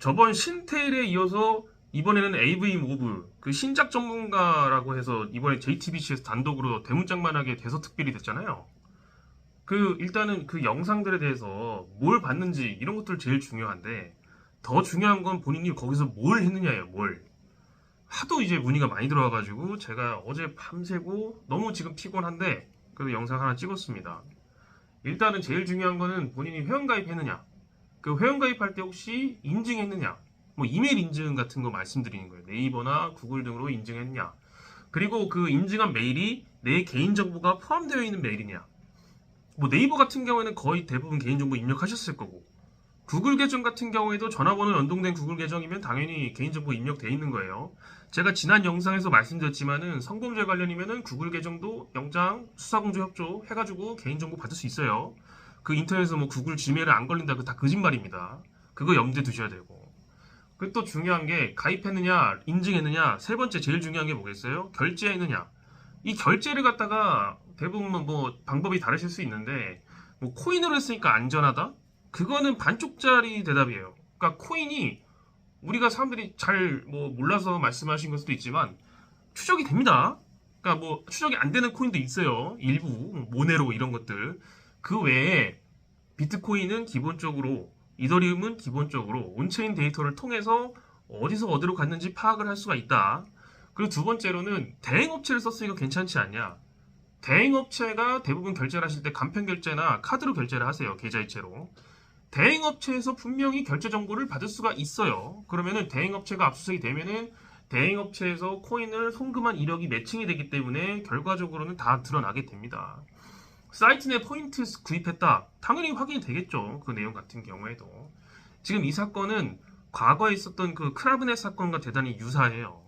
저번 신테일에 이어서 이번에는 AV 모브 그 신작 전문가라고 해서 이번에 JTBC에서 단독으로 대문짝만하게 대서특필이 됐잖아요. 그 일단은 그 영상들에 대해서 뭘 봤는지 이런 것들 제일 중요한데 더 중요한 건 본인이 거기서 뭘 했느냐예요. 뭘. 하도 이제 문의가 많이 들어와가지고 제가 어제 밤새고 너무 지금 피곤한데 그래서 영상 하나 찍었습니다. 일단은 제일 중요한 거는 본인이 회원가입했느냐. 그 회원가입할 때 혹시 인증했느냐. 뭐 이메일 인증 같은 거 말씀드리는 거예요. 네이버나 구글 등으로 인증했느냐. 그리고 그 인증한 메일이 내 개인정보가 포함되어 있는 메일이냐. 뭐 네이버 같은 경우에는 거의 대부분 개인정보 입력하셨을 거고 구글 계정 같은 경우에도 전화번호 연동된 구글 계정이면 당연히 개인정보 입력돼 있는 거예요. 제가 지난 영상에서 말씀드렸지만은 성범죄 관련이면은 구글 계정도 영장 수사공조 협조 해가지고 개인정보 받을 수 있어요. 그 인터넷에서 뭐 구글 지메일에 안 걸린다 그 다 거짓말입니다. 그거 염두에 두셔야 되고. 그 또 중요한 게 가입했느냐 인증했느냐 세 번째 제일 중요한 게 뭐겠어요? 결제했느냐. 이 결제를 갖다가 대부분 뭐 방법이 다르실 수 있는데 뭐 코인으로 했으니까 안전하다? 그거는 반쪽짜리 대답이에요. 그러니까 코인이 우리가 사람들이 잘 뭐 몰라서 말씀하신 걸 수도 있지만 추적이 됩니다. 그러니까 뭐 추적이 안 되는 코인도 있어요. 일부 모네로 이런 것들. 그 외에 비트코인은 기본적으로 이더리움은 기본적으로 온체인 데이터를 통해서 어디서 어디로 갔는지 파악을 할 수가 있다. 그리고 두 번째로는 대행업체를 썼으니까 괜찮지 않냐. 대행업체가 대부분 결제를 하실 때 간편결제나 카드로 결제를 하세요. 계좌이체로. 대행업체에서 분명히 결제 정보를 받을 수가 있어요. 그러면은 대행업체가 압수수색이 되면은 대행업체에서 코인을 송금한 이력이 매칭이 되기 때문에 결과적으로는 다 드러나게 됩니다. 사이트 내 포인트 구입했다. 당연히 확인이 되겠죠. 그 내용 같은 경우에도. 지금 이 사건은 과거에 있었던 그 크라브넷 사건과 대단히 유사해요.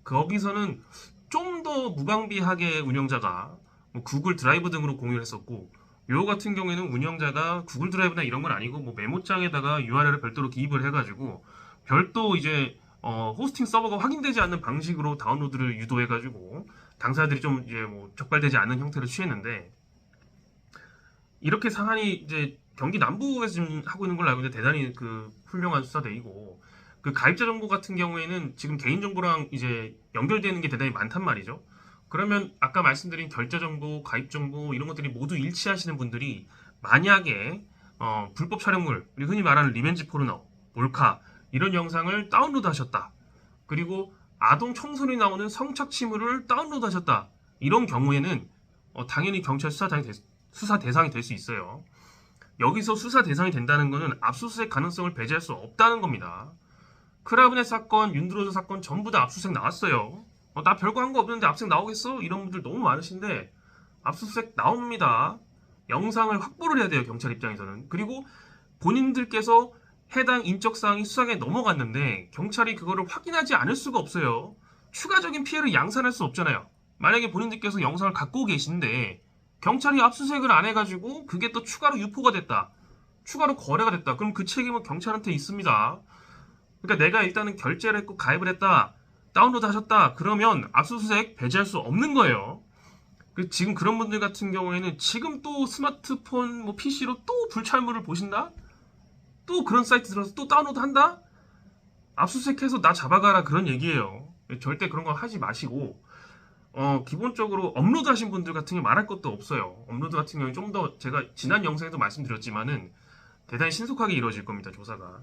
거기서는 좀 더 무방비하게 운영자가 뭐 구글 드라이브 등으로 공유를 했었고 요 같은 경우에는 운영자가 구글 드라이브나 이런 건 아니고 뭐 메모장에다가 URL을 별도로 기입을 해가지고 별도 이제 호스팅 서버가 확인되지 않는 방식으로 다운로드를 유도해가지고 당사자들이 좀 이제 뭐 적발되지 않는 형태를 취했는데 이렇게 사안이 이제 경기 남부에서 지금 하고 있는 걸로 알고 있는데 대단히 그 훌륭한 수사대이고 그 가입자 정보 같은 경우에는 지금 개인정보랑 이제 연결되는 게 대단히 많단 말이죠. 그러면 아까 말씀드린 결제 정보, 가입 정보 이런 것들이 모두 일치하시는 분들이 만약에 불법 촬영물, 우리 흔히 말하는 리벤지 포르노, 몰카 이런 영상을 다운로드 하셨다. 그리고 아동 청소년이 나오는 성착취물을 다운로드 하셨다. 이런 경우에는 당연히 경찰 수사 대상이 될 수 있어요. 여기서 수사 대상이 된다는 것은 압수수색 가능성을 배제할 수 없다는 겁니다. 크라브넷 사건, 윤드로즈 사건 전부 다 압수수색 나왔어요. 나 별거 한 거 없는데 압수수색 나오겠어? 이런 분들 너무 많으신데 압수수색 나옵니다. 영상을 확보를 해야 돼요. 경찰 입장에서는. 그리고 본인들께서 해당 인적사항이 수사에 넘어갔는데 경찰이 그거를 확인하지 않을 수가 없어요. 추가적인 피해를 양산할 수 없잖아요. 만약에 본인들께서 영상을 갖고 계신데 경찰이 압수수색을 안 해가지고 그게 또 추가로 유포가 됐다. 추가로 거래가 됐다. 그럼 그 책임은 경찰한테 있습니다. 그러니까 내가 일단은 결제를 했고 가입을 했다. 다운로드 하셨다. 그러면 압수수색 배제할 수 없는 거예요. 지금 그런 분들 같은 경우에는 지금 또 스마트폰, 뭐 PC로 또 불찰물을 보신다? 또 그런 사이트 들어서 또 다운로드 한다? 압수수색해서 나 잡아가라 그런 얘기예요. 절대 그런 거 하지 마시고 기본적으로 업로드 하신 분들 같은 경우 말할 것도 없어요. 업로드 같은 경우에 좀 더 제가 지난 영상에도 말씀드렸지만은 대단히 신속하게 이루어질 겁니다. 조사가.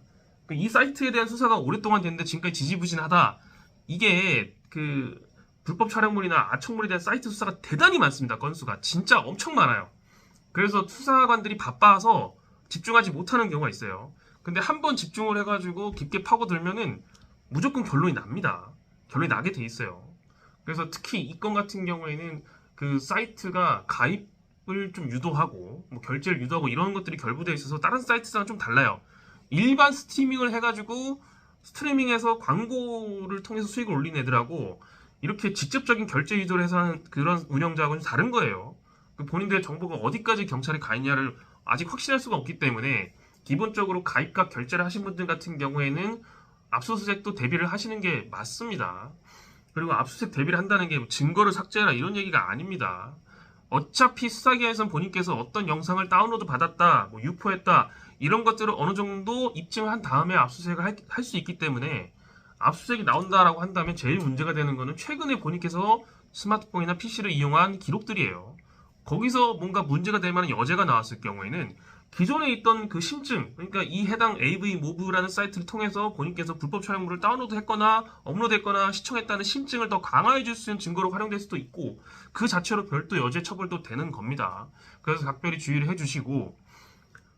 이 사이트에 대한 수사가 오랫동안 됐는데 지금까지 지지부진하다. 이게 그 불법 촬영물이나 아청물에 대한 사이트 수사가 대단히 많습니다. 건수가 진짜 엄청 많아요. 그래서 수사관들이 바빠서 집중하지 못하는 경우가 있어요. 근데 한번 집중을 해가지고 깊게 파고들면은 무조건 결론이 납니다. 결론이 나게 돼 있어요. 그래서 특히 이 건 같은 경우에는 그 사이트가 가입을 좀 유도하고 뭐 결제를 유도하고 이런 것들이 결부되어 있어서 다른 사이트랑 좀 달라요. 일반 스트리밍을 해가지고 스트리밍에서 광고를 통해서 수익을 올린 애들하고 이렇게 직접적인 결제 유도를 해서 하는 그런 운영자하고는 다른 거예요. 본인들의 정보가 어디까지 경찰에 가 있냐를 아직 확신할 수가 없기 때문에 기본적으로 가입과 결제를 하신 분들 같은 경우에는 압수수색도 대비를 하시는 게 맞습니다. 그리고 압수수색 대비를 한다는 게 증거를 삭제해라 이런 얘기가 아닙니다. 어차피 수사기관에서는 본인께서 어떤 영상을 다운로드 받았다, 뭐 유포했다 이런 것들을 어느 정도 입증을 한 다음에 압수수색을 할 수 있기 때문에 압수수색이 나온다라고 한다면 제일 문제가 되는 거는 최근에 본인께서 스마트폰이나 PC를 이용한 기록들이에요. 거기서 뭔가 문제가 될 만한 여죄가 나왔을 경우에는 기존에 있던 그 심증, 그러니까 이 해당 AV모브라는 사이트를 통해서 본인께서 불법 촬영물을 다운로드했거나 업로드했거나 시청했다는 심증을 더 강화해 줄 수 있는 증거로 활용될 수도 있고 그 자체로 별도 여죄 처벌도 되는 겁니다. 그래서 각별히 주의를 해주시고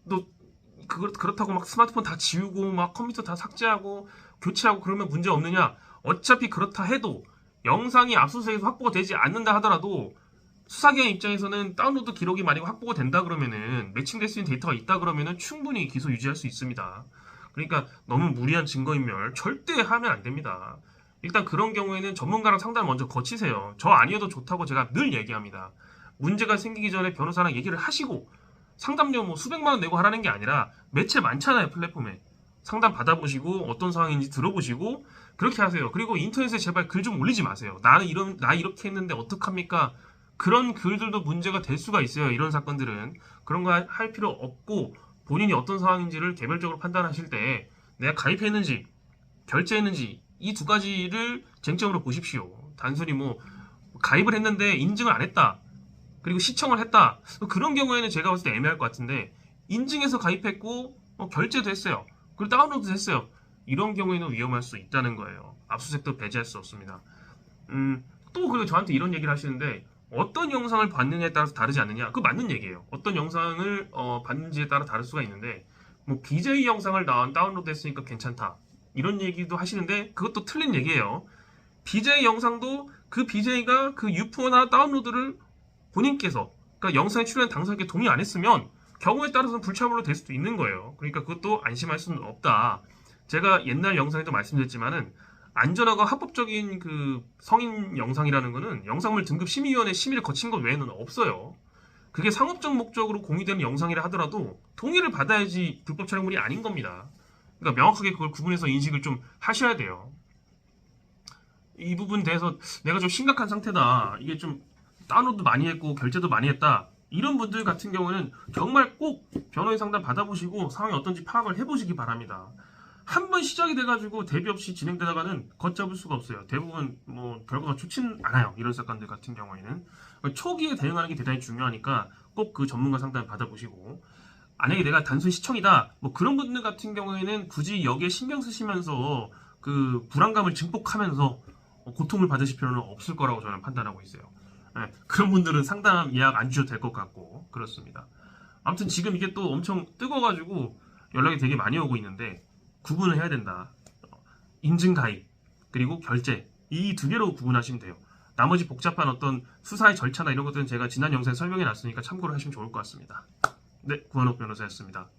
또 그렇다고 막 스마트폰 다 지우고 막 컴퓨터 다 삭제하고 교체하고 그러면 문제 없느냐? 어차피 그렇다 해도 영상이 압수수색에서 확보가 되지 않는다 하더라도 수사기관 입장에서는 다운로드 기록이 만약 확보가 된다 그러면은 매칭될 수 있는 데이터가 있다 그러면은 충분히 기소 유지할 수 있습니다. 그러니까 너무 무리한 증거인멸 절대 하면 안 됩니다. 일단 그런 경우에는 전문가랑 상담을 먼저 거치세요. 저 아니어도 좋다고 제가 늘 얘기합니다. 문제가 생기기 전에 변호사랑 얘기를 하시고 상담료 뭐 수백만 원 내고 하라는 게 아니라 매체 많잖아요, 플랫폼에. 상담 받아보시고 어떤 상황인지 들어보시고 그렇게 하세요. 그리고 인터넷에 제발 글 좀 올리지 마세요. 나 이렇게 했는데 어떡합니까? 그런 글들도 문제가 될 수가 있어요. 이런 사건들은. 그런 거 할 필요 없고 본인이 어떤 상황인지를 개별적으로 판단하실 때 내가 가입했는지 결제했는지 이 두 가지를 쟁점으로 보십시오. 단순히 뭐 가입을 했는데 인증을 안 했다. 그리고 시청을 했다. 그런 경우에는 제가 봤을 때 애매할 것 같은데 인증해서 가입했고 결제도 했어요. 그리고 다운로드도 했어요. 이런 경우에는 위험할 수 있다는 거예요. 압수수색도 배제할 수 없습니다. 또 그리고 저한테 이런 얘기를 하시는데 어떤 영상을 봤느냐에 따라서 다르지 않느냐? 그거 맞는 얘기예요. 어떤 영상을 봤는지에 따라 다를 수가 있는데 뭐 BJ 영상을 다운로드 했으니까 괜찮다. 이런 얘기도 하시는데 그것도 틀린 얘기예요. BJ 영상도 그 BJ가 그 유포나 다운로드를 본인께서 그러니까 영상에 출연한 당사자에게 동의 안 했으면 경우에 따라서는 불찰물로 될 수도 있는 거예요. 그러니까 그것도 안심할 수는 없다. 제가 옛날 영상에도 말씀드렸지만은 안전하고 합법적인 그 성인 영상이라는 거는 영상물 등급 심의위원회 심의를 거친 것 외에는 없어요. 그게 상업적 목적으로 공유되는 영상이라 하더라도 동의를 받아야지 불법 촬영물이 아닌 겁니다. 그러니까 명확하게 그걸 구분해서 인식을 좀 하셔야 돼요. 이 부분에 대해서 내가 좀 심각한 상태다. 이게 좀 다운로드 많이 했고 결제도 많이 했다. 이런 분들 같은 경우는 정말 꼭 변호인 상담 받아보시고 상황이 어떤지 파악을 해보시기 바랍니다. 한 번 시작이 돼가지고 대비 없이 진행되다가는 걷잡을 수가 없어요. 대부분 뭐 결과가 좋진 않아요. 이런 사건들 같은 경우에는 초기에 대응하는 게 대단히 중요하니까 꼭 그 전문가 상담 받아보시고 만약에 내가 단순 시청이다 뭐 그런 분들 같은 경우에는 굳이 여기에 신경 쓰시면서 그 불안감을 증폭하면서 고통을 받으실 필요는 없을 거라고 저는 판단하고 있어요. 네, 그런 분들은 상담 예약 안 주셔도 될 것 같고 그렇습니다. 아무튼 지금 이게 또 엄청 뜨거워가지고 연락이 되게 많이 오고 있는데 구분을 해야 된다. 인증 가입 그리고 결제 이 두 개로 구분하시면 돼요. 나머지 복잡한 어떤 수사의 절차나 이런 것들은 제가 지난 영상에 설명해 놨으니까 참고를 하시면 좋을 것 같습니다. 네, 구한옥 변호사였습니다.